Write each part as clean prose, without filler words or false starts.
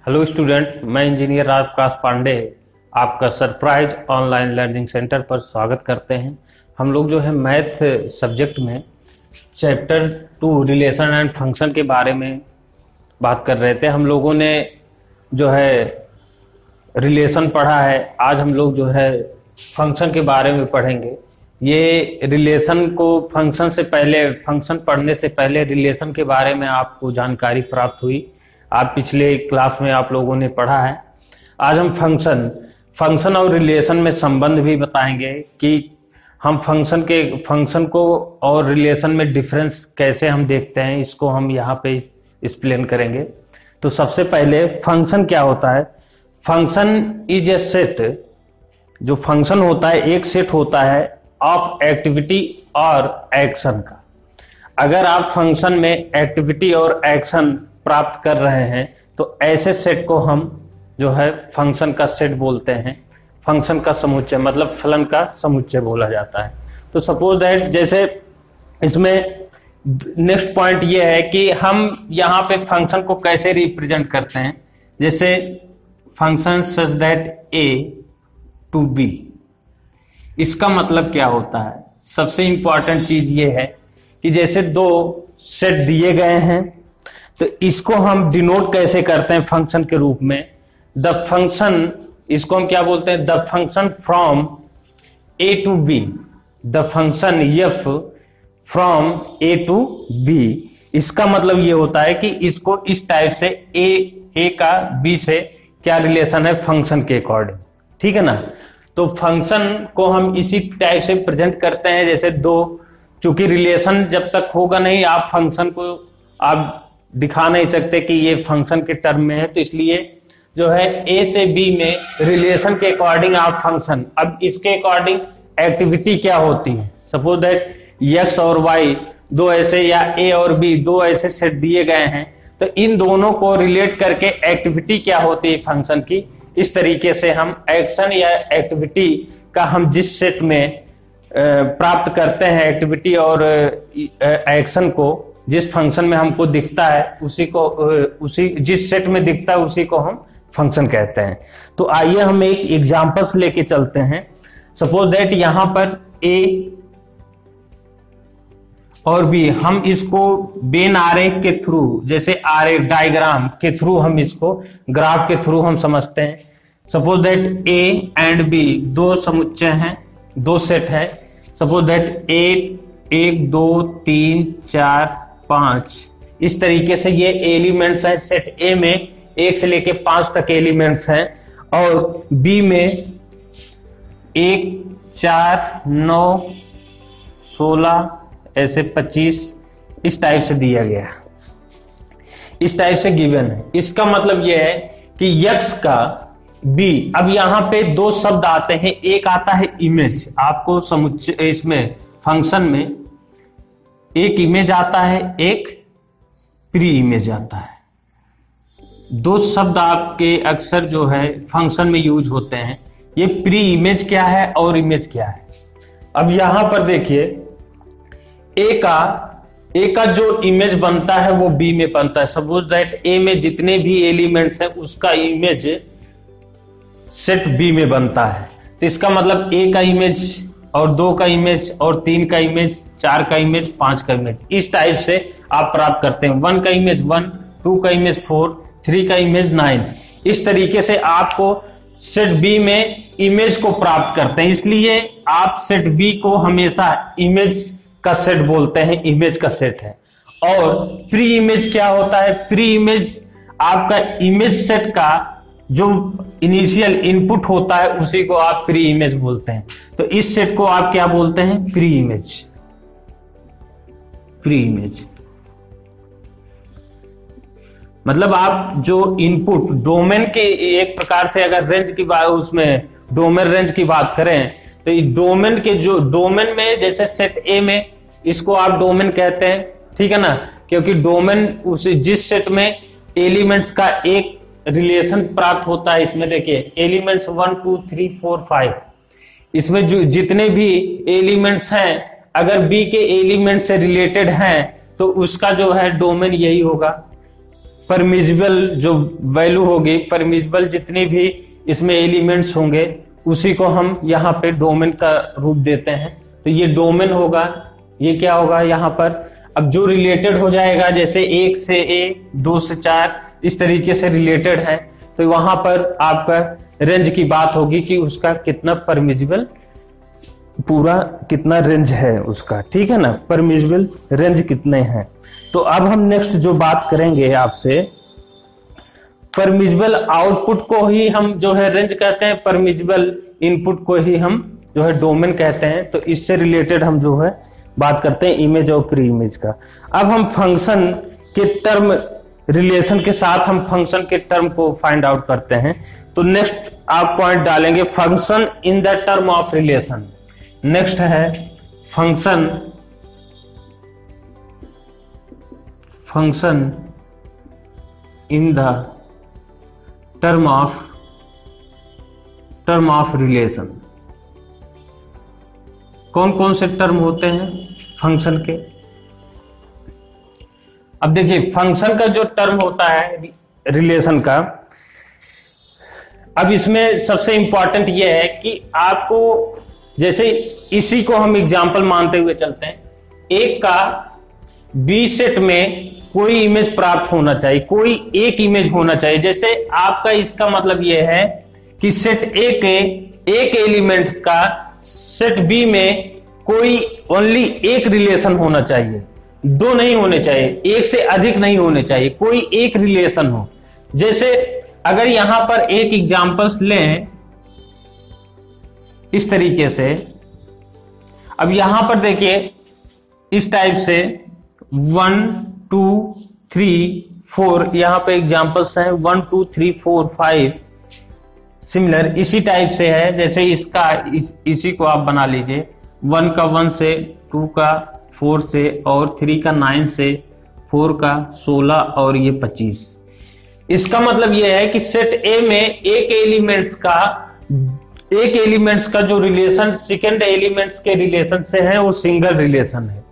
Hello student, मैं engineer Rajprakash Pandey आपका surprise online learning centre पर स्वागत करते हैं। हम लोग जो है मैथ सब्जेक्ट में चैप्टर 2 रिलेशन एंड फंक्शन के बारे में बात कर रहे थे। हम लोगों ने जो है रिलेशन पढ़ा है, आज हम लोग जो है फंक्शन के बारे में पढ़ेंगे। ये रिलेशन को फंक्शन पढ़ने से पहले रिलेशन के बारे में आपको जानकारी प्राप्त हुई। आप पिछले क्लास में आप लोगों ने पढ़ा है। आज हम फंक्शन और रिलेशन में संबंध भी बताएंगे कि हम फंक्शन को और रिलेशन में डिफरेंस कैसे हम देखते हैं, इसको हम यहाँ पे एक्सप्लेन करेंगे। तो सबसे पहले फंक्शन क्या होता है। फंक्शन इज ए सेट, जो फंक्शन होता है एक सेट होता है ऑफ एक्टिविटी और एक्शन का। अगर आप फंक्शन में एक्टिविटी और एक्शन प्राप्त कर रहे हैं तो ऐसे सेट को हम जो है फंक्शन का सेट बोलते हैं। फंक्शन का समुच्चय मतलब फलन का समुच्चय बोला जाता है। तो सपोज दैट, जैसे इसमें नेक्स्ट पॉइंट ये है कि हम यहाँ पे फंक्शन को कैसे रिप्रेजेंट करते हैं। जैसे function such that A to B, इसका मतलब क्या होता है। सबसे इंपॉर्टेंट चीज ये है कि जैसे दो सेट दिए गए हैं तो इसको हम डिनोट कैसे करते हैं फंक्शन के रूप में। द फंक्शन, इसको हम क्या बोलते हैं, the function from A to B, the function F from A to B. इसका मतलब ये होता है कि इसको इस टाइप से ए का बी से क्या रिलेशन है फंक्शन के अकॉर्डिंग, ठीक है ना। तो फंक्शन को हम इसी टाइप से प्रेजेंट करते हैं। जैसे दो, चूंकि रिलेशन जब तक होगा नहीं आप फंक्शन को आप दिखा नहीं सकते कि ये फंक्शन के टर्म में है, तो इसलिए जो है ए से बी में रिलेशन के अकॉर्डिंग आप फंक्शन, अब इसके अकॉर्डिंग एक्टिविटी क्या होती है। सपोज दैट एक्स और वाई दो ऐसे, या ए और बी दो ऐसे सेट दिए गए हैं, तो इन दोनों को रिलेट करके एक्टिविटी क्या होती है फंक्शन की, इस तरीके से हम एक्शन या एक्टिविटी का हम जिस सेट में प्राप्त करते हैं एक्टिविटी और एक्शन को, जिस फंक्शन में हमको दिखता है उसी जिस सेट में दिखता है उसी को हम फंक्शन कहते हैं। तो आइए हम एक एग्जांपल्स लेके चलते हैं। सपोज दैट यहां पर ए और बी, हम इसको वेन आरेख के थ्रू, जैसे आरेख डायग्राम के थ्रू हम इसको ग्राफ के थ्रू हम समझते हैं। Suppose that A and B दो समुच्चय हैं, दो सेट है। सपोज दैट ए 1 2 3 4 5, इस तरीके से ये एलिमेंट्स हैं। सेट ए में 1 से लेके 5 तक एलिमेंट्स हैं, और बी में 1 4 9 16 ऐसे 25 इस टाइप से दिया गया, इस टाइप से गिवन है। इसका मतलब यह है कि यक्स का बी, अब यहां पे दो शब्द आते हैं। एक आता है इमेज, आपको समुच्चय इसमें फंक्शन में एक इमेज आता है, एक प्री इमेज आता है। दो शब्द आपके अक्सर जो है फंक्शन में यूज होते हैं। ये प्री इमेज क्या है और इमेज क्या है। अब यहां पर देखिए ए का जो इमेज बनता है वो बी में बनता है। सपोज दैट ए में जितने भी एलिमेंट्स हैं उसका इमेज सेट बी में बनता है। तो इसका मतलब ए का इमेज और 2 का इमेज और 3 का इमेज, 4 का इमेज, 5 का इमेज, इस टाइप से आप प्राप्त करते हैं। 1 का इमेज 1, 2 का इमेज 4, 3 का इमेज 9। इस तरीके से आपको सेट बी में इमेज को प्राप्त करते हैं। इसलिए आप सेट बी को हमेशा इमेज का सेट बोलते हैं, इमेज का सेट है। और प्री इमेज क्या होता है, प्री इमेज आपका इमेज सेट का जो इनिशियल इनपुट होता है उसी को आप प्री इमेज बोलते हैं। तो इस सेट को आप क्या बोलते हैं, प्री इमेज। प्री इमेज मतलब आप जो इनपुट डोमेन के एक प्रकार से, अगर रेंज की बात, उसमें डोमेन रेंज की बात करें तो इस डोमेन के जो डोमेन में, जैसे सेट ए में इसको आप डोमेन कहते हैं, ठीक है ना, क्योंकि डोमेन उस जिस सेट में एलिमेंट्स का एक रिलेशन प्राप्त होता है। इसमें देखिए एलिमेंट्स 1 2 3 4 5, इसमें जो जितने भी एलिमेंट्स हैं अगर बी के एलिमेंट से रिलेटेड हैं तो उसका जो है डोमेन यही होगा। परमिजिबल जो वैल्यू होगी, परमिजिबल जितनी भी इसमें एलिमेंट्स होंगे उसी को हम यहाँ पे डोमेन का रूप देते हैं। तो ये डोमेन होगा, ये क्या होगा यहाँ पर। अब जो रिलेटेड हो जाएगा, जैसे 1 से A, 2 से 4 इस तरीके से रिलेटेड है, तो वहां पर आपका रेंज की बात होगी कि उसका कितना परमिजिबल, पूरा कितना रेंज है उसका, ठीक है ना, परमिजिबल रेंज कितने हैं। तो अब हम नेक्स्ट जो बात करेंगे आपसे, परमिजिबल आउटपुट को ही हम जो है रेंज कहते हैं, परमिजिबल इनपुट को ही हम जो है डोमेन कहते हैं। तो इससे रिलेटेड हम जो है बात करते हैं इमेज और प्री इमेज का। अब हम फंक्शन के टर्म रिलेशन के साथ हम फंक्शन के टर्म को फाइंड आउट करते हैं। तो नेक्स्ट आप पॉइंट डालेंगे function in the term of relation. Next है function in the term of relation. कौन कौन से टर्म होते हैं फंक्शन के। अब देखिए फंक्शन का जो टर्म होता है रिलेशन का, अब इसमें सबसे इंपॉर्टेंट यह है कि आपको, जैसे इसी को हम एग्जांपल मानते हुए चलते हैं, एक का बी सेट में कोई इमेज प्राप्त होना चाहिए, कोई एक इमेज होना चाहिए। जैसे आपका इसका मतलब यह है कि सेट ए के एक एलिमेंट का सेट बी में कोई ओनली एक रिलेशन होना चाहिए, दो नहीं होने चाहिए, एक से अधिक नहीं होने चाहिए, कोई एक रिलेशन हो। जैसे अगर यहां पर एक एग्जांपल्स लें इस तरीके से, अब यहां पर देखिए इस टाइप से 1 2 3 4 यहां पे एग्जांपल्स हैं, 1 2 3 4 5 सिमिलर इसी टाइप से है। जैसे इसका इसी को आप बना लीजिए, 1 का 1 से, 2 का 4 से, और 3 का 9 से, 4 का 16 और ये 25। इसका मतलब यह है कि सेट ए में एक एलिमेंट्स का जो रिलेशन सेकेंड एलिमेंट्स के रिलेशन से है वो सिंगल रिलेशन है।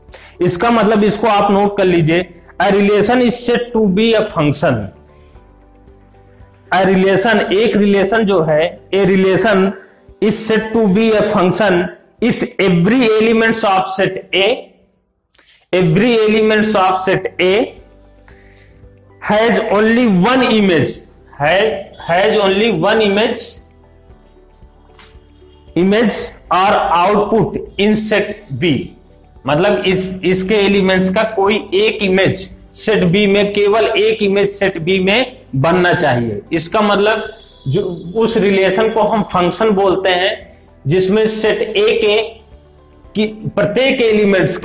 इसका मतलब इसको आप नोट कर लीजिए, a relation is set to be a function. A relation, एक रिलेशन जो है, a relation is set to be a function if every elements of set A has only one image or output in set B। मतलब इसके elements का कोई एक image set B में, केवल एक इमेज सेट बी में बनना चाहिए। इसका मतलब जो उस रिलेशन को हम फंक्शन बोलते हैं जिसमें सेट ए के कि प्रत्येक एलिमेंट्स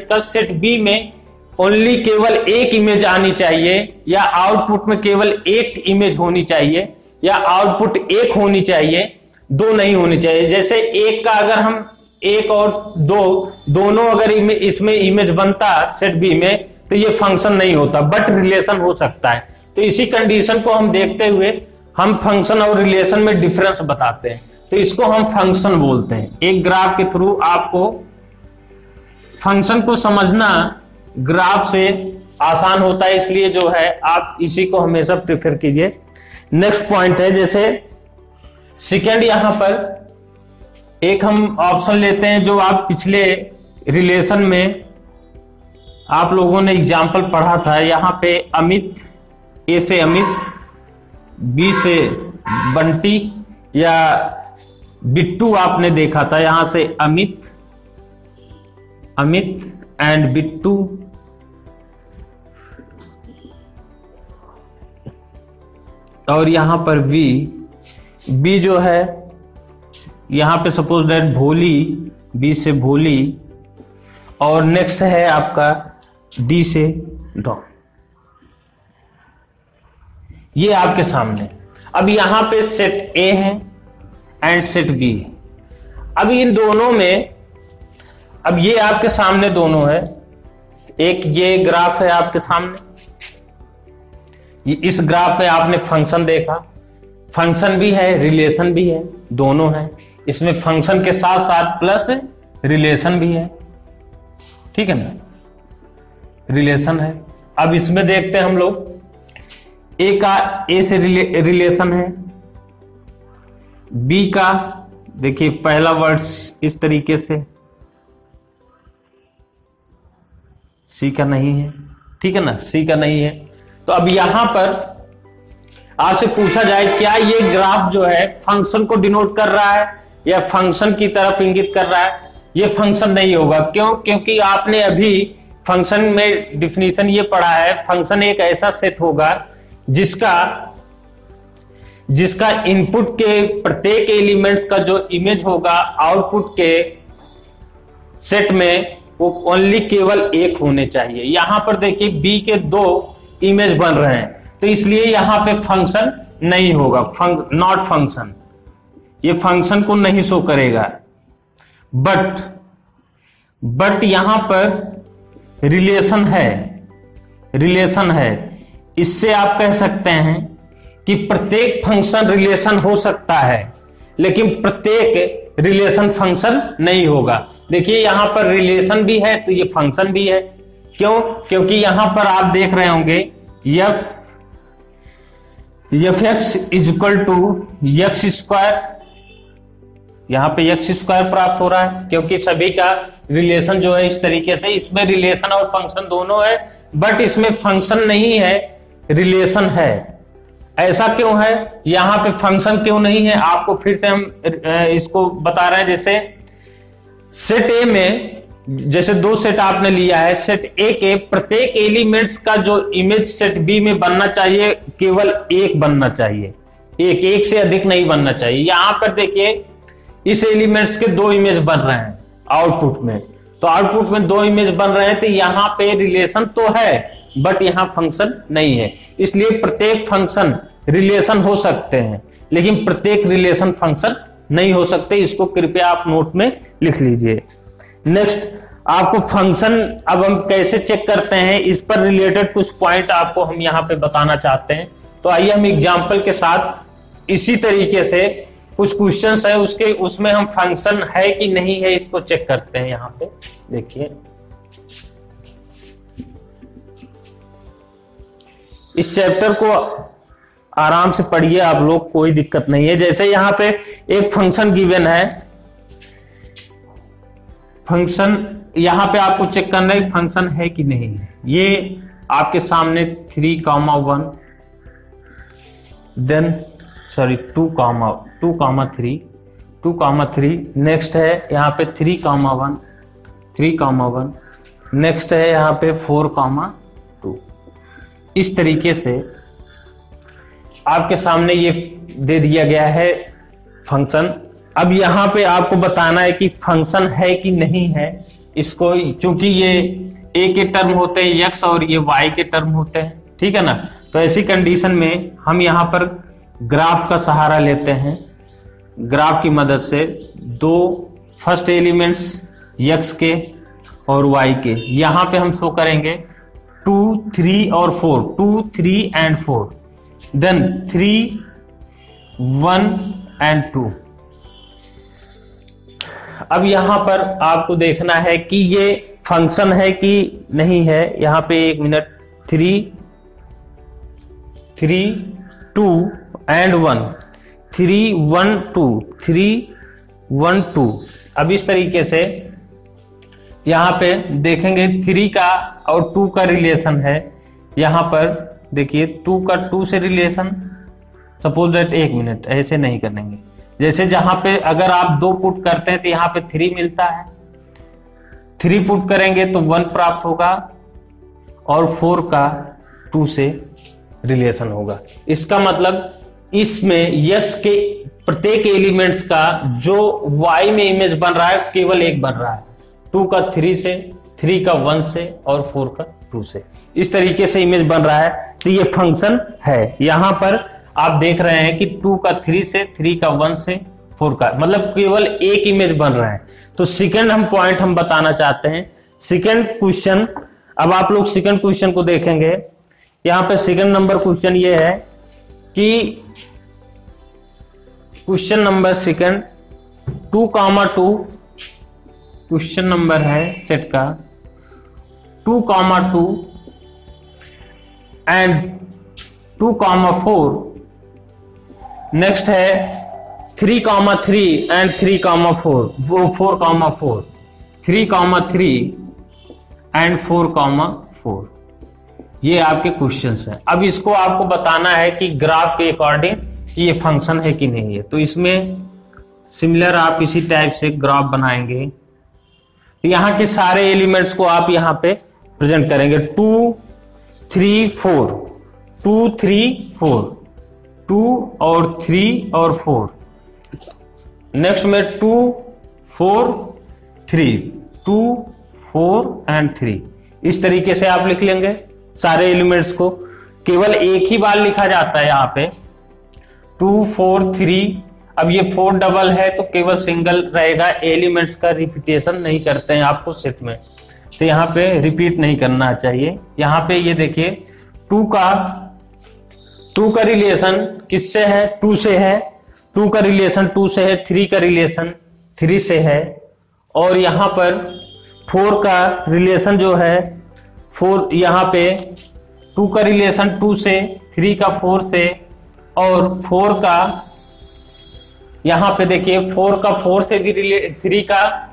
का सेट बी में ओनली केवल एक इमेज आनी चाहिए, या आउटपुट में केवल एक इमेज होनी चाहिए, या आउटपुट एक होनी चाहिए, दो नहीं होनी चाहिए। जैसे एक का अगर हम एक और दो दोनों अगर इसमें इमेज बनता सेट बी में तो ये फंक्शन नहीं होता, बट रिलेशन हो सकता है। तो इसी कंडीशन को हम देखते हुए हम फंक्शन और रिलेशन में डिफरेंस बताते हैं, तो इसको हम फंक्शन बोलते हैं। एक ग्राफ के थ्रू आपको फंक्शन को समझना ग्राफ से आसान होता है, इसलिए जो है आप इसी को हमेशा प्रेफर कीजिए। नेक्स्ट पॉइंट है, जैसे सेकेंड, यहां पर एक हम ऑप्शन लेते हैं जो आप पिछले रिलेशन में आप लोगों ने एग्जाम्पल पढ़ा था। यहां पे अमित, ए से अमित, बी से बंटी या बिट्टू आपने देखा था। यहां से अमित एंड बिट्टू, और यहां पर बी जो है यहां पे सपोज दैट भोली, बी से भोली, और नेक्स्ट है आपका डी से डॉन। ये आपके सामने। अब यहां पे सेट ए है एंड सेट बी है। अब इन दोनों में, अब ये आपके सामने दोनों है, एक ये ग्राफ है आपके सामने, इस ग्राफ में आपने फंक्शन देखा, फंक्शन भी है रिलेशन भी है, दोनों है। इसमें फंक्शन के साथ साथ प्लस रिलेशन भी है, ठीक है ना, रिलेशन है। अब इसमें देखते हैं हम लोग ए का ए से रिलेशन है, बी का देखिए पहला वर्ड इस तरीके से, सी का नहीं है, ठीक है ना, सी का नहीं है। तो अब यहां पर आपसे पूछा जाए क्या ये ग्राफ जो है फंक्शन को डिनोट कर रहा है या फंक्शन की तरफ इंगित कर रहा है? ये फंक्शन नहीं होगा। क्यों? क्योंकि आपने अभी फंक्शन में डिफिनीशन ये पढ़ा है, फंक्शन एक ऐसा सेट होगा जिसका इनपुट के प्रत्येक एलिमेंट्स का जो इमेज होगा आउटपुट के सेट में वो ओनली केवल एक होने चाहिए। यहां पर देखिए बी के 2 इमेज बन रहे हैं, तो इसलिए यहां पे फंक्शन नहीं होगा, नॉट फंक्शन, ये फंक्शन को नहीं शो करेगा। बट यहां पर रिलेशन है, इससे आप कह सकते हैं कि प्रत्येक फंक्शन रिलेशन हो सकता है लेकिन प्रत्येक रिलेशन फंक्शन नहीं होगा। देखिए यहां पर रिलेशन भी है तो ये फंक्शन भी है। क्यों? क्योंकि यहां पर आप देख रहे होंगे F X equal to X square, यहां पे एक्स स्क्वायर प्राप्त हो रहा है क्योंकि सभी का रिलेशन जो है इस तरीके से, इसमें रिलेशन और फंक्शन दोनों है, बट इसमें फंक्शन नहीं है, रिलेशन है। ऐसा क्यों है? यहां पे फंक्शन क्यों नहीं है आपको फिर से हम इसको बता रहे हैं। जैसे सेट ए में जैसे 2 सेट आपने लिया है, सेट ए के प्रत्येक एलिमेंट्स का जो इमेज सेट बी में बनना चाहिए केवल एक बनना चाहिए, एक से अधिक नहीं बनना चाहिए। यहां पर देखिए इस एलिमेंट्स के 2 इमेज बन रहे हैं आउटपुट में, तो आउटपुट में 2 इमेज बन रहे हैं, तो यहां पे रिलेशन तो है बट यहां फंक्शन नहीं है। इसलिए प्रत्येक फंक्शन रिलेशन हो सकते हैं लेकिन प्रत्येक रिलेशन फंक्शन नहीं हो सकते। इसको कृपया आप नोट में लिख लीजिए। नेक्स्ट आपको फंक्शन अब हम कैसे चेक करते हैं, इस पर रिलेटेड कुछ पॉइंट आपको हम यहां पे बताना चाहते हैं। तो आइए हम एग्जांपल के साथ इसी तरीके से कुछ क्वेश्चंस है उसमें हम फंक्शन है कि नहीं है इसको चेक करते हैं। यहां पे देखिए इस चैप्टर को आराम से पढ़िए आप लोग, कोई दिक्कत नहीं है। जैसे यहां पे एक फंक्शन गिवन है, फंक्शन यहां पे आपको चेक करना है फंक्शन है कि नहीं है। ये आपके सामने 3,1 देन 2,3 नेक्स्ट है यहाँ पे 3,1 नेक्स्ट है यहाँ पे 4,2। इस तरीके से आपके सामने ये दे दिया गया है फंक्शन। अब यहां पे आपको बताना है कि फंक्शन है कि नहीं है इसको, चूंकि ये ए के टर्म होते हैं एक्स और ये वाई के टर्म होते हैं, ठीक है ना। तो ऐसी कंडीशन में हम यहां पर ग्राफ का सहारा लेते हैं। ग्राफ की मदद से 2 फर्स्ट एलिमेंट्स एक्स के और वाई के यहां पे हम शो करेंगे 2, 3 और 4, 2, 3 एंड 4, देन 3, 1 एंड 2। अब यहां पर आपको देखना है कि ये फंक्शन है कि नहीं है। यहां पे 1 मिनट, 3, 2 एंड 1, 3, 1, 2, 3, 1, 2। अब इस तरीके से यहां पे देखेंगे 3 का और 2 का रिलेशन है। यहां पर देखिए 2 का 2 से रिलेशन, सपोज दैट 1 मिनट ऐसे नहीं करेंगे। जैसे जहां पे अगर आप 2 पुट करते हैं तो यहां पे 3 मिलता है, 3 पुट करेंगे तो 1 प्राप्त होगा और 4 का 2 से रिलेशन होगा। इसका मतलब इसमें x के प्रत्येक एलिमेंट्स का जो y में इमेज बन रहा है केवल एक बन रहा है, 2 का 3 से, 3 का 1 से और 4 का 2 से। इस तरीके से इमेज बन रहा है तो ये फंक्शन है। यहां पर आप देख रहे हैं कि 2 का 3 से, 3 का 1 से, 4 का, मतलब केवल एक इमेज बन रहा है। तो सेकंड हम पॉइंट हम बताना चाहते हैं। सेकंड क्वेश्चन, अब आप लोग सेकंड क्वेश्चन को देखेंगे। यहां पे सेकंड नंबर क्वेश्चन ये है कि question number second 2,2 question number है सेट का 2,2 एंड 2,4, नेक्स्ट है 3,3 एंड 3,4, वो 4,4, 3,3 एंड 4,4। ये आपके क्वेश्चंस हैं। अब इसको आपको बताना है कि ग्राफ के अकॉर्डिंग ये फंक्शन है कि नहीं है। तो इसमें सिमिलर आप इसी टाइप से ग्राफ बनाएंगे। तो यहाँ के सारे एलिमेंट्स को आप यहाँ पे प्रेजेंट करेंगे। 2, 3, 4, 2, 3, 4, 2 और 3 और 4। नेक्स्ट में 2, 4, 3, 2, 4 एंड 3। इस तरीके से आप लिख लेंगे सारे एलिमेंट्स को। केवल एक ही बार लिखा जाता है यहाँ पे 2, 4, 3। अब ये 4 डबल है तो केवल सिंगल रहेगा, एलिमेंट्स का रिपीटेशन नहीं करते हैं आपको सेट में, तो यहाँ पे रिपीट नहीं करना चाहिए। यहाँ पे ये देखिए 2 का रिलेशन किससे है? 2 से है। 2 का रिलेशन 2 से है। 3 का रिलेशन 3 से है। और यहाँ पर 4 का रिलेशन जो है 4, यहाँ पे 2 का रिलेशन 2 से, 3 का 4 से, और 4 का यहां पे देखिए 4 का 4 से भी 3 का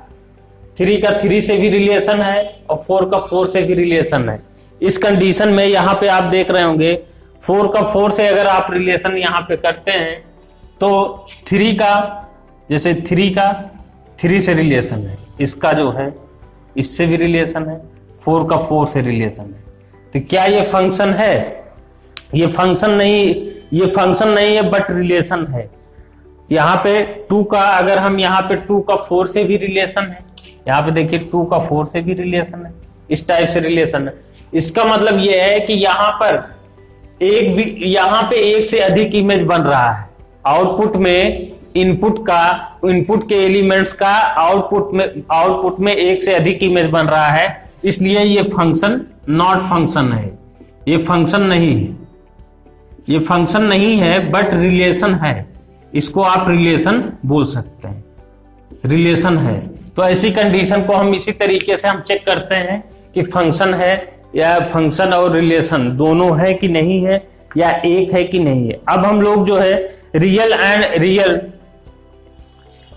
3 से भी रिलेशन है और 4 का 4 से भी रिलेशन है। इस कंडीशन में यहां पे आप देख रहे होंगे 4 का 4 से अगर आप रिलेशन यहां पे करते हैं तो 3 का, जैसे 3 का 3 से रिलेशन है, इसका जो है इससे भी रिलेशन है, 4 का 4 से रिलेशन है। तो क्या ये फंक्शन है? ये फंक्शन नहीं है बट रिलेशन है। यहाँ पे 2 का, अगर हम यहाँ पे 2 का 4 से भी रिलेशन है, यहाँ पे देखिए 2 का 4 से भी रिलेशन है, इस टाइप से रिलेशन है। इसका मतलब ये है कि यहाँ पे एक से अधिक इमेज बन रहा है। आउटपुट में इनपुट के एलिमेंट्स का आउटपुट में एक से अधिक इमेज बन रहा है, इसलिए ये फंक्शन नॉट फंक्शन है। ये फंक्शन नहीं है, ये फंक्शन नहीं है बट रिलेशन है। इसको आप रिलेशन बोल सकते हैं, रिलेशन है। तो ऐसी कंडीशन को हम इसी तरीके से हम चेक करते हैं कि फंक्शन है या फंक्शन और रिलेशन दोनों है कि नहीं है, या एक है कि नहीं है। अब हम लोग जो है real and real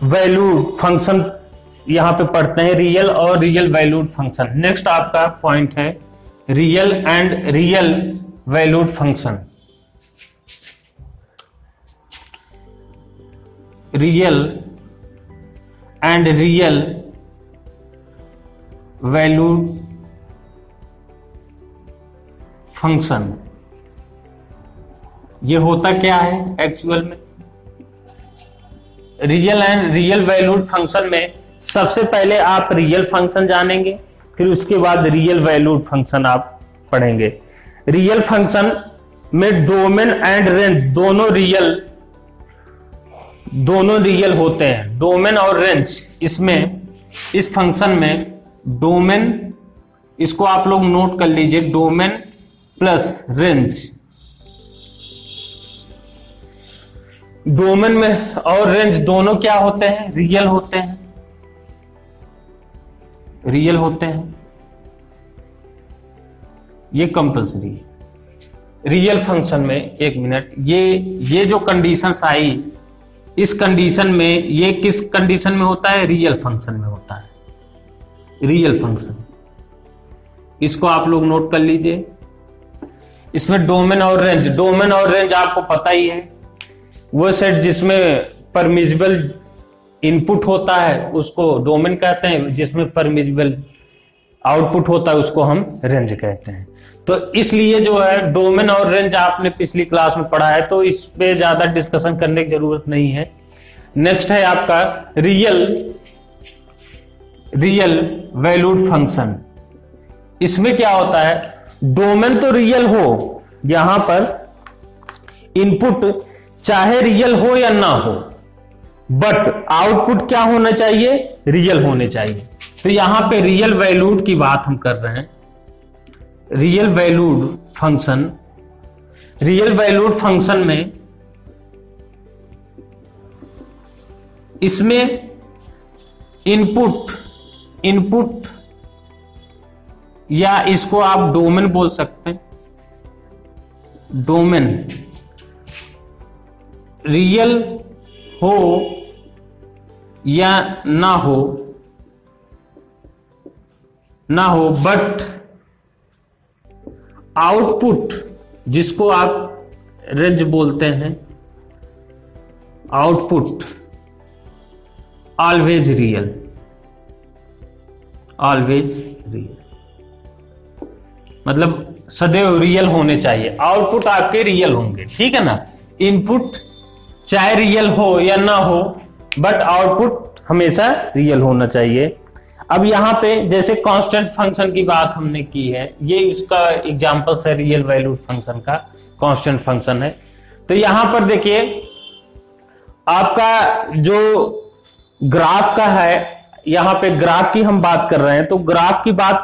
valued function यहां पे पढ़ते हैं, रियल और रियल वैल्यूड फंक्शन। नेक्स्ट आपका पॉइंट है real and real valued function. Real and real valued function, ये होता क्या है एक्चुअल में? Real and real valued function में सबसे पहले आप रियल फंक्शन जानेंगे, फिर उसके बाद रियल वैल्यूड फंक्शन आप पढ़ेंगे। रियल फंक्शन में डोमेन एंड रेंज दोनों रियल होते हैं। डोमेन और रेंज, इसमें इस फंक्शन में डोमेन, इसको आप लोग नोट कर लीजिए, डोमेन प्लस रेंज। डोमेन में और रेंज दोनों क्या होते हैं? रियल होते हैं, रियल होते हैं, ये कंपल्सरी है। रियल फंक्शन में, एक मिनट, ये जो कंडीशंस आई, इस कंडीशन में, ये किस कंडीशन में होता है? रियल फंक्शन में होता है, रियल फंक्शन। इसको आप लोग नोट कर लीजिए। इसमें डोमेन और रेंज आपको पता ही है, वो सेट जिसमें परमिसिबल इनपुट होता है उसको डोमेन कहते हैं, जिसमें परमिसिबल आउटपुट होता है उसको हम रेंज कहते हैं। तो इसलिए जो है डोमेन और रेंज आपने पिछली क्लास में पढ़ा है, तो इस पे ज्यादा डिस्कशन करने की जरूरत नहीं है। नेक्स्ट है आपका रियल वैल्यूड फंक्शन। इसमें क्या होता है? डोमेन तो रियल हो, यहां पर इनपुट चाहे रियल हो या ना हो, बट आउटपुट क्या होना चाहिए? रियल होने चाहिए। तो यहां पे रियल वैल्यूड की बात हम कर रहे हैं। Real valued function, real valued function में इसमें इनपुट या इसको आप डोमेन बोल सकते हैं, डोमेन रियल हो या ना हो बट आउटपुट, जिसको आप रेंज बोलते हैं, output always real, always real, मतलब सदैव रियल होने चाहिए। आउटपुट आपके रियल होंगे, ठीक है ना। इनपुट चाहे रियल हो या ना हो बट आउटपुट हमेशा रियल होना चाहिए। अब यहां पे जैसे कांस्टेंट फंक्शन की बात हमने की है, ये इसका एग्जांपल है रियल वैल्यू फंक्शन का, कांस्टेंट फंक्शन है। तो यहां पर देखिए आपका जो ग्राफ का है, यहां पे ग्राफ की हम बात कर रहे हैं, तो ग्राफ की बात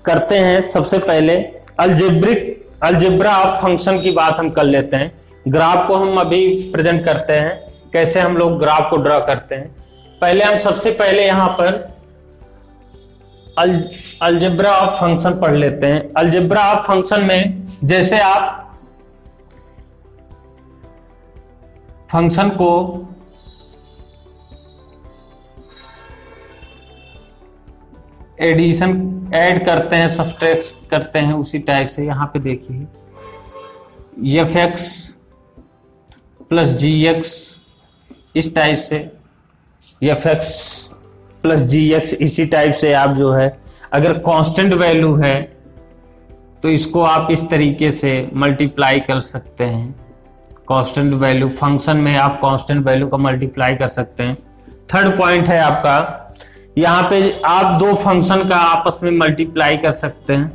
करते हैं। सबसे पहले अलजेब्रा ऑफ फंक्शन की बात हम कर लेते हैं। ग्राफ को हम अभी प्रेजेंट करते हैं, कैसे हम लोग ग्राफ को ड्रॉ करते हैं। पहले हम सबसे पहले यहां पर अलजेब्रा ऑफ फंक्शन पढ़ लेते हैं। अलजेब्रा ऑफ फंक्शन में जैसे आप फंक्शन को एडिशन ऐड करते हैं, सब्सट्रैक्ट करते हैं, उसी टाइप से यहां पे देखिए fx प्लस gx, इस टाइप से fx प्लस gx, इसी टाइप से आप जो है अगर कांस्टेंट वैल्यू है तो इसको आप इस तरीके से मल्टीप्लाई कर सकते हैं। कांस्टेंट वैल्यू फंक्शन में आप कांस्टेंट वैल्यू का मल्टीप्लाई कर सकते हैं। थर्ड पॉइंट है आपका, यहां पे आप दो फंक्शन का आपस में मल्टीप्लाई कर सकते हैं,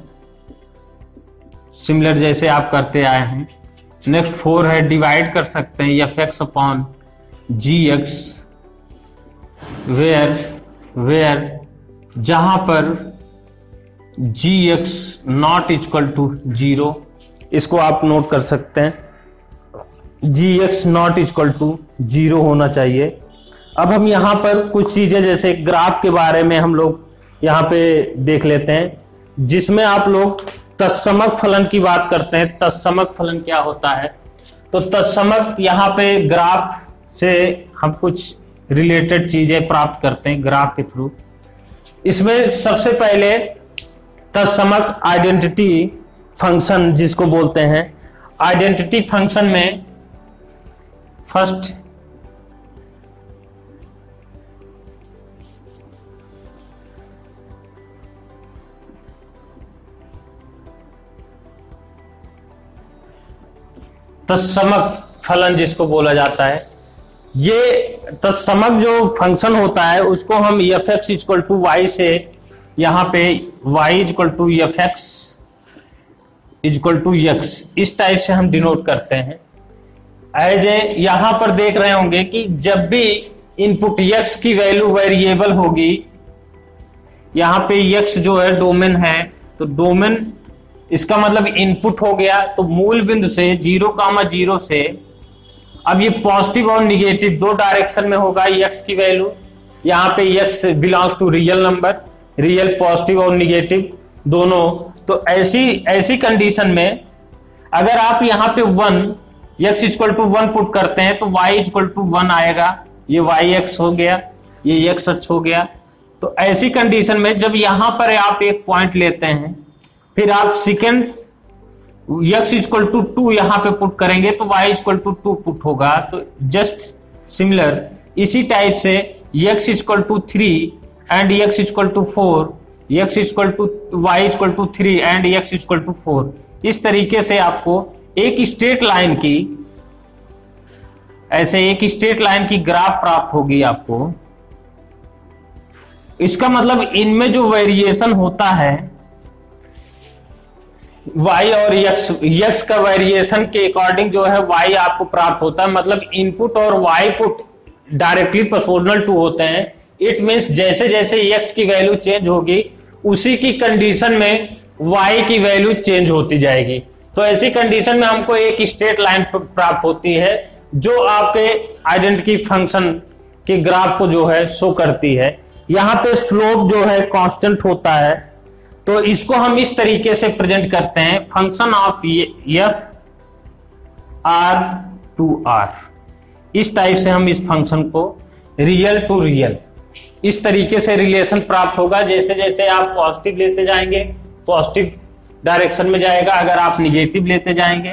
सिमिलर जैसे आप करते आए हैं। नेक्स्ट 4 है, डिवाइड कर सकते हैं fx अपॉन gx, वेयर जहां पर gx नॉट इक्वल टू 0, इसको आप नोट कर सकते हैं, gx नॉट इक्वल टू 0 होना चाहिए। अब हम यहां पर कुछ चीजें जैसे ग्राफ के बारे में हम लोग यहां पे देख लेते हैं, जिसमें आप लोग तत्समक फलन की बात करते हैं। तत्समक फलन क्या होता है? तो तत्समक यहां पे ग्राफ से हम कुछ रिलेटेड चीजें प्राप्त करते हैं ग्राफ के थ्रू। इसमें सबसे पहले तत्समक आइडेंटिटी फंक्शन जिसको बोलते हैं, आइडेंटिटी फंक्शन में फर्स्ट तत्समक फलन जिसको बोला जाता है, ये तत्समक जो फंक्शन होता है उसको हम fx इक्वल टू वाई से, यहाँ पे y equal to fx equal to x, इस टाइप से हम डिनोट करते हैं। एज ए यहां पर देख रहे होंगे कि जब भी इनपुट x की वैल्यू वेरिएबल होगी, यहां पे x जो है डोमेन है, तो डोमेन इसका मतलब इनपुट हो गया। तो मूल बिंदु से 0,0 से अब ये पॉजिटिव और निगेटिव दो डायरेक्शन में होगा x की वैल्यू। यहाँ पे x belongs to real number, real positive और निगेटिव दोनों। तो ऐसी कंडीशन में अगर आप यहाँ पे 1 x इक्वल टू 1 पुट करते हैं तो y इक्वल टू 1 आएगा, ये yx हो गया, ये x अक्ष हो गया। तो ऐसी कंडीशन में जब यहां पर आप एक पॉइंट लेते हैं, फिर आप सेकेंड x इक्वल टू 2 यहां पे पुट करेंगे तो y इक्वल टू 2 पुट होगा। तो जस्ट सिमिलर इसी टाइप से x equal to 3 and x equal to 4, x equal to y equal to 3 and x equal to 4, इस तरीके से आपको एक स्ट्रेट लाइन की, ऐसे एक स्ट्रेट लाइन की ग्राफ प्राप्त होगी आपको। इसका मतलब इनमें जो वेरिएशन होता है y और x का वेरिएशन के अकॉर्डिंग जो है y आपको प्राप्त होता है। मतलब इनपुट और y put directly proportional to होते हैं। इट मींस जैसे जैसे x की वैल्यू चेंज होगी उसी की कंडीशन में y की वैल्यू चेंज होती जाएगी। तो ऐसी कंडीशन में हमको एक स्ट्रेट लाइन प्राप्त होती है जो आपके आइडेंटिटी फंक्शन के ग्राफ को जो है शो करती है। यहाँ पे स्लोप जो है कांस्टेंट होता है, तो इसको हम इस तरीके से प्रेजेंट करते हैं, function of f R to R। इस टाइप से हम इस फंक्शन को रियल टू रियल इस तरीके से रिलेशन प्राप्त होगा। जैसे जैसे आप पॉजिटिव लेते जाएंगे पॉजिटिव डायरेक्शन में जाएगा, अगर आप निगेटिव लेते जाएंगे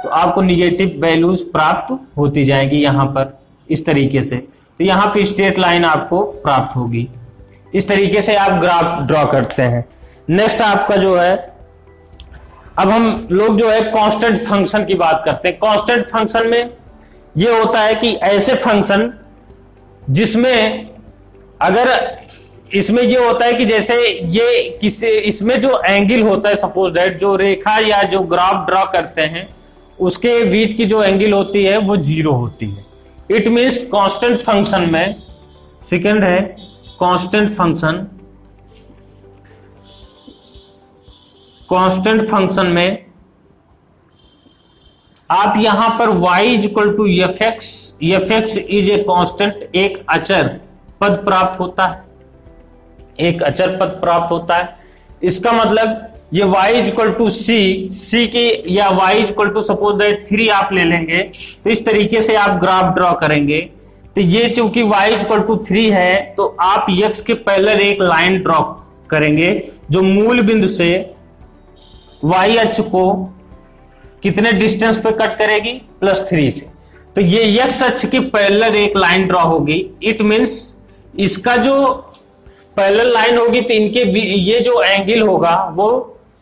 तो आपको निगेटिव वैल्यूज प्राप्त होती जाएगी यहाँ पर इस तरीके से। तो यहाँ पे स्ट्रेट लाइन आपको प्राप्त होगी। इस तरीके से आप ग्राफ ड्रॉ करते हैं। नेक्स्ट आपका जो है, अब हम लोग जो है कांस्टेंट फंक्शन की बात करते हैं। कांस्टेंट फंक्शन में ये होता है कि ऐसे फंक्शन जिसमें अगर इसमें ये होता है कि जैसे ये किसी इसमें जो एंगल होता है, सपोज दैट जो रेखा या जो ग्राफ ड्रॉ करते हैं उसके बीच की जो एंगल होती है वो 0 होती है। इट मीन्स कांस्टेंट फंक्शन में, सेकंड है कांस्टेंट फंक्शन, कांस्टेंट फंक्शन में आप यहां पर y equal to f x is a constant, एक अचर पद प्राप्त होता है, एक अचर पद प्राप्त होता है। इसका मतलब ये y इक्वल टू सी की या y equal to suppose that 3 आप ले लेंगे तो इस तरीके से आप ग्राफ ड्रॉ करेंगे। तो ये चूंकि y इक्वल टू 3 है तो आप x के पैरेलल एक लाइन ड्रॉ करेंगे जो मूल बिंदु से y अक्ष को कितने डिस्टेंस पे कट करेगी, +3 से। तो ये x अक्ष के पैरेलल एक लाइन ड्रॉ होगी। इट मींस इसका जो पैरेलल लाइन होगी तो इनके ये जो एंगल होगा वो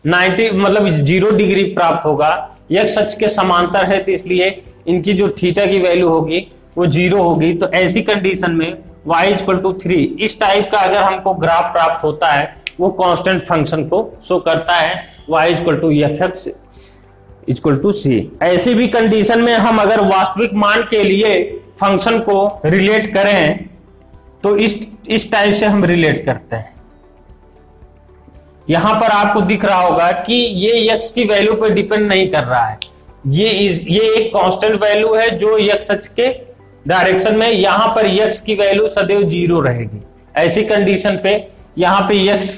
90 मतलब 0 डिग्री प्राप्त होगा। x अक्ष के समांतर है तो इसलिए इनकी जो थीटा की वैल्यू होगी वो 0 होगी। तो ऐसी कंडीशन में y इक्वल टू 3 इस टाइप का अगर हमको ग्राफ प्राप्त होता है वो कांस्टेंट फंक्शन को शो करता है, y equal to f x equal to c. ऐसी भी कंडीशन में हम अगर वास्तविक मान के लिए फंक्शन को रिलेट करें तो इस टाइप से हम रिलेट करते हैं। यहां पर आपको दिख रहा होगा कि ये x की वैल्यू पर डिपेंड नहीं कर रहा है, ये एक कांस्टेंट वैल्यू है जो x अक्ष के डायरेक्शन में, यहां पर x की वैल्यू सदैव 0 रहेगी। ऐसी कंडीशन पे यहां पे x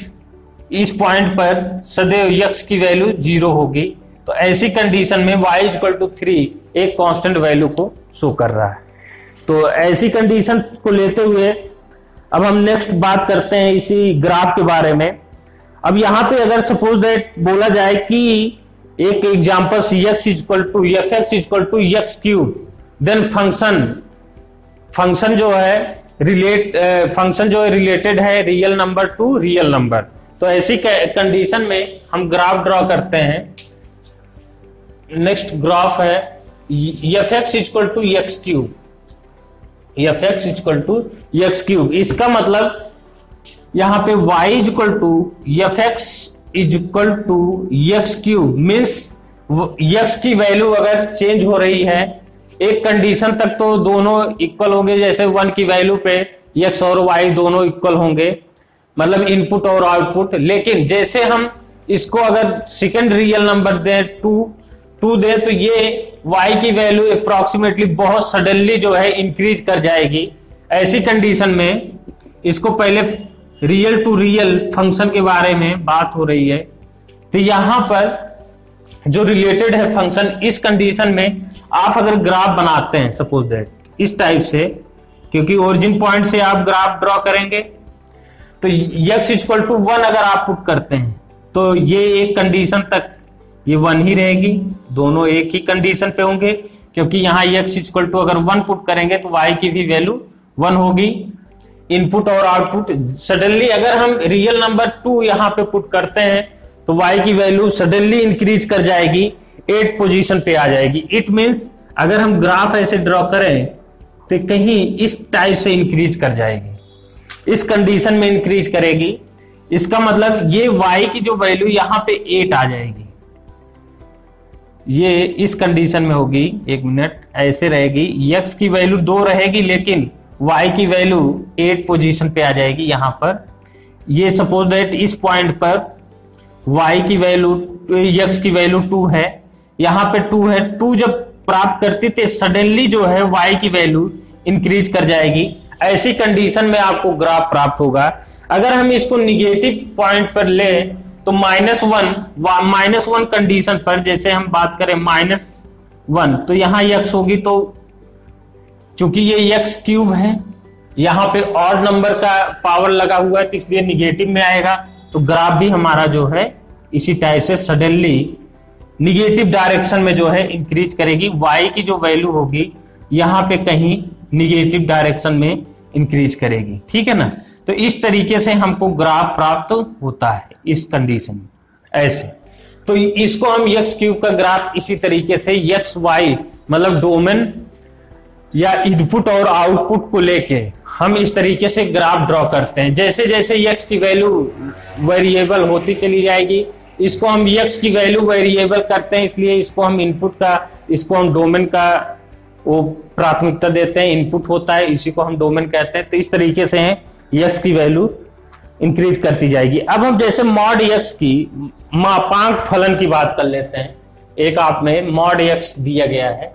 इस पॉइंट पर सदैव x की वैल्यू 0 होगी। तो ऐसी कंडीशन में y इक्वल टू 3 एक कांस्टेंट वैल्यू को शो कर रहा है। तो ऐसी कंडीशन को लेते हुए अब हम नेक्स्ट बात करते हैं इसी ग्राफ के बारे में। अब यहां पे अगर सपोज दैट बोला जाए कि एक example x equal to f x equal to x cube, then function जो है रिलेटेड है real number to real number. तो ऐसी कंडीशन में हम ग्राफ ड्रॉ करते हैं। नेक्स्ट ग्राफ है f x equal to x cube, f x equal to x cube. इसका मतलब यहां पे y equal to f x equal to x cube means x की वैल्यू अगर चेंज हो रही है एक कंडीशन तक तो दोनों इक्वल होंगे, जैसे 1 की वैल्यू पे x और y दोनों इक्वल होंगे, मतलब इनपुट और आउटपुट। लेकिन जैसे हम इसको अगर सेकंड रियल नंबर दे 2 दे तो ये y की वैल्यू अप्रोक्सीमेटली बहुत सडनली जो है इंक्रीज कर जाएगी। ऐसी कंडीशन में इसको पहले रियल टू रियल फंक्शन के बारे में बात हो रही है। तो यहां पर जो रिलेटेड है फंक्शन, इस कंडीशन में आप अगर ग्राफ बनाते हैं सपोज दैट इस टाइप से, क्योंकि ओरिजिन पॉइंट से आप ग्राफ ड्रॉ करेंगे तो x इक्वल टू 1 अगर आप पुट करते हैं तो ये एक कंडीशन तक ये 1 ही रहेगी, दोनों एक ही कंडीशन पे होंगे, क्योंकि यहाँ x इक्वल टू अगर 1 पुट करेंगे तो y की भी वैल्यू 1 होगी। इनपुट और आउटपुट सडनली अगर हम रियल नंबर 2 यहाँ पे पुट करते हैं तो y की वैल्यू सडनली इंक्रीज कर जाएगी, 8 पोजीशन पे आ जाएगी। इट मींस अगर हम ग्राफ ऐसे ड्रॉ करें तो कहीं इस टाइप से इंक्रीज कर जाएगी, इस कंडीशन में इंक्रीज करेगी। इसका मतलब ये y की जो वैल्यू यहाँ पे 8 आ जाएगी, ये इस कंडीशन में होगी। एक मिनट, ऐसे रहेगी, x की वैल्यू 2 रहेगी लेकिन y की वैल्यू 8 पोजीशन पे आ जाएगी यहाँ पर। ये सपोज दैट इस पॉइंट पर y की वैल्यू x की वैल्यू 2 है, यहाँ पे 2 है। 2 जब प्राप्त करती तो सडनली जो है y की वैल्यू इंक्रीज कर जाएगी। ऐसी कंडीशन में आपको ग्राफ प्राप्त होगा। अगर हम इसको निगेटिव पॉइंट पर ले तो -1 कंडीशन पर, जैसे हम बात करें 1, तो यहाँ x होगी, तो चूंकि ये x क्यूब है, यहाँ पे ऑड नंबर का पावर लगा हुआ है तो इसलिए निगेटिव में आएगा। तो ग्राफ भी हमारा जो है इसी टाइप से सडनली निगेटिव डायरेक्शन में जो है इंक्रीज करेगी। y की जो वैल्यू होगी यहाँ पे कहीं निगेटिव डायरेक्शन में इंक्रीज करेगी, ठीक है ना। तो इस तरीके से हमको ग्राफ प्राप्त होता है इस कंडीशन में, ऐसे। तो इसको हम एक्स क्यूब का ग्राफ इसी तरीके से एक्स वाई मतलब डोमेन या इनपुट और आउटपुट को लेके हम इस तरीके से ग्राफ ड्रॉ करते हैं। जैसे जैसे एक्स की वैल्यू वेरिएबल होती चली जाएगी, इसको हम एक्स की वैल्यू वेरिएबल करते हैं, इसलिए इसको हम इनपुट का, इसको हम डोमेन का वो प्राथमिकता देते हैं, इनपुट होता है, इसी को हम डोमेन कहते हैं। तो इस तरीके से एक्स की वैल्यू इंक्रीज करती जाएगी। अब हम जैसे मॉड एक्स की मापांक फलन की बात कर लेते हैं। एक आप में मॉड एक्स दिया गया है,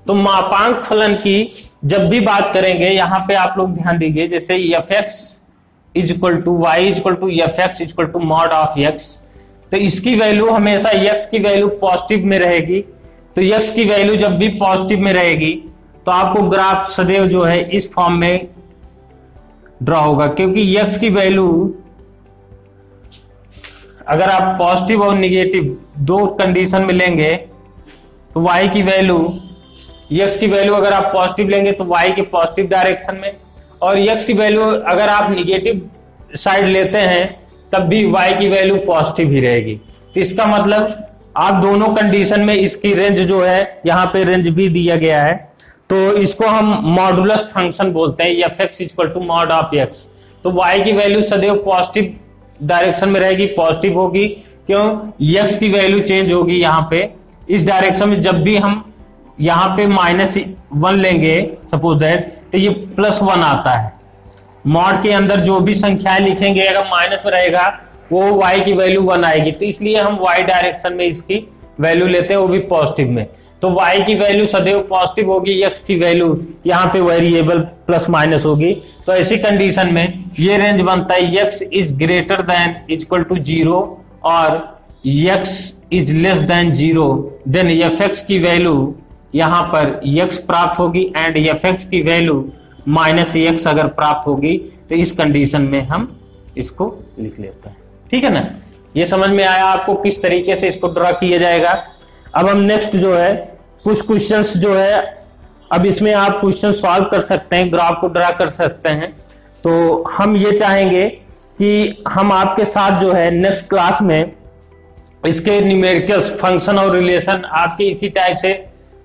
तो मापांक फलन की जब भी बात करेंगे यहां पे आप लोग ध्यान दीजिए, जैसे f x is equal to y is equal to f x is equal to mod of x, तो इसकी वैल्यू हमेशा एक्स की वैल्यू पॉजिटिव में रहेगी। तो एक्स की वैल्यू जब भी पॉजिटिव में रहेगी तो आपको ग्राफ सदैव जो है इस फॉर्म में ड्रॉ होगा, क्योंकि एक्स की वैल्यू अगर आप पॉजिटिव और निगेटिव दो कंडीशन में लेंगे तो वाई की वैल्यू, एक्स की वैल्यू अगर आप पॉजिटिव लेंगे तो वाई के पॉजिटिव डायरेक्शन में, और एक्स की वैल्यू अगर आप निगेटिव साइड लेते हैं तब भी वाई की वैल्यू पॉजिटिव ही रहेगी। तो इसका मतलब आप दोनों कंडीशन में इसकी रेंज जो है, यहाँ पे रेंज भी दिया गया है, तो इसको हम मॉडुलस फंक्शन बोलते हैं, f x equal to mod of x. तो वाई की वैल्यू सदैव पॉजिटिव डायरेक्शन में रहेगी, पॉजिटिव होगी। क्यों? एक्स की वैल्यू चेंज होगी यहाँ पे इस डायरेक्शन में। जब भी हम यहाँ पे -1 लेंगे सपोज दैट, तो ये +1 आता है। मॉड के अंदर जो भी संख्याएं लिखेंगे अगर माइनस में रहेगा वो y की वैल्यू 1 आएगी, तो इसलिए हम y डायरेक्शन में इसकी वैल्यू लेते हैं, वो भी पॉजिटिव में। तो y की वैल्यू सदैव पॉजिटिव होगी, x की वैल्यू यहाँ पे वेरिएबल प्लस माइनस होगी। तो ऐसी कंडीशन में ये रेंज बनता है x is greater than equal to 0 और x is less than 0, then fx की वैल्यू यहाँ पर x प्राप्त होगी एंड fx की वैल्यू -x अगर प्राप्त होगी, तो इस कंडीशन में हम इसको लिख लेते हैं, ठीक है ना। ये समझ में आया आपको किस तरीके से इसको ड्रा किया जाएगा। अब हम नेक्स्ट जो है कुछ क्वेश्चंस जो है, अब इसमें आप क्वेश्चन सॉल्व कर सकते हैं, ग्राफ को ड्रा कर सकते हैं। तो हम ये चाहेंगे कि हम आपके साथ जो है नेक्स्ट क्लास में इसके न्यूमेरिकल्स, फंक्शन और रिलेशन आपके इसी टाइप से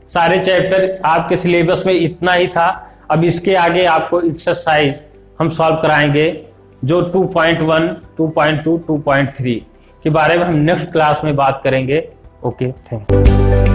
सारे चैप्टर आपके सिलेबस में इतना ही था। अब इसके आगे आपको एक्सरसाइज हम सॉल्व कराएंगे जो 2.1, 2.2, 2.3 के बारे में हम नेक्स्ट क्लास में बात करेंगे। Okay, thank you.